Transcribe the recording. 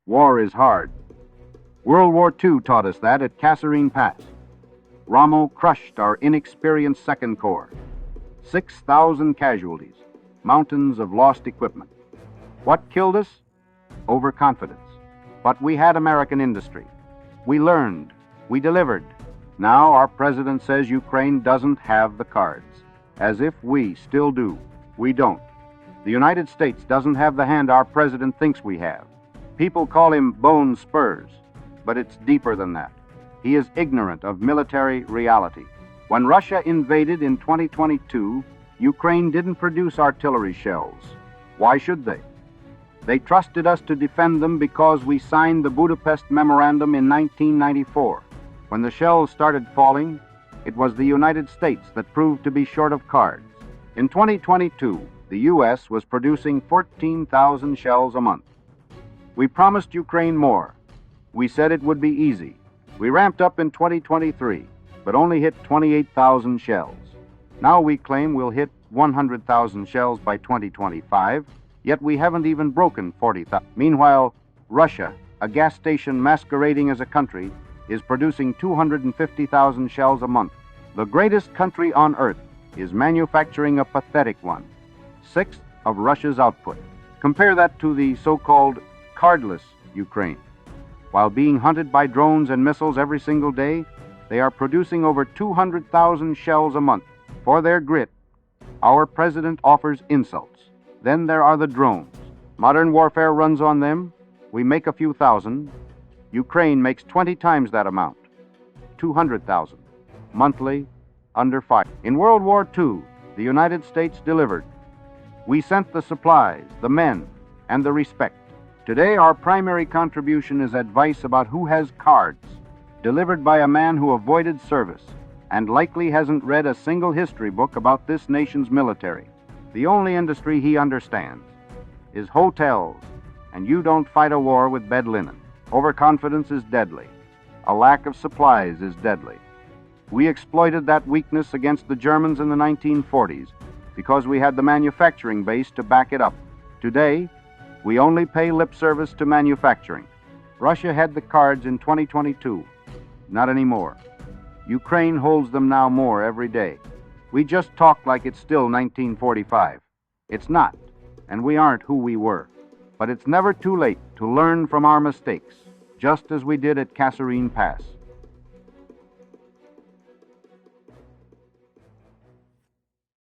War is hard. World War II taught us that at Kasserine Pass. Rommel crushed our inexperienced Second Corps. 6,000 casualties, mountains of lost equipment. What killed us? Overconfidence. But we had American industry. We learned. We delivered. Now our president says Ukraine doesn't have the cards, as if we still do. We don't. The United States doesn't have the hand our president thinks we have. People call him Bone Spurs, but it's deeper than that. He is ignorant of military reality. When Russia invaded in 2022, Ukraine didn't produce artillery shells. Why should they? They trusted us to defend them because we signed the Budapest Memorandum in 1994. When the shells started falling, it was the United States that proved to be short of cards. In 2022, the U.S. was producing 14,000 shells a month. We promised Ukraine more. We said it would be easy. We ramped up in 2023, but only hit 28,000 shells. Now we claim we'll hit 100,000 shells by 2025, yet we haven't even broken 40,000. Meanwhile, Russia, a gas station masquerading as a country, is producing 250,000 shells a month. The greatest country on earth is manufacturing a pathetic one, 1/6 of Russia's output. Compare that to the so-called cardless Ukraine. While being hunted by drones and missiles every single day, they are producing over 200,000 shells a month. For their grit, our president offers insults. Then there are the drones. Modern warfare runs on them. We make a few thousand. Ukraine makes 20 times that amount, 200,000, monthly, under fire. In World War II, the United States delivered. We sent the supplies, the men, and the respect. Today, our primary contribution is advice about who has cards, delivered by a man who avoided service and likely hasn't read a single history book about this nation's military. The only industry he understands is hotels, and you don't fight a war with bed linen. Overconfidence is deadly. A lack of supplies is deadly. We exploited that weakness against the Germans in the 1940s because we had the manufacturing base to back it up. Today, we only pay lip service to manufacturing. Russia had the cards in 2022. Not anymore. Ukraine holds them now more every day. We just talk like it's still 1945. It's not, and we aren't who we were. But it's never too late to learn from our mistakes, just as we did at Kasserine Pass.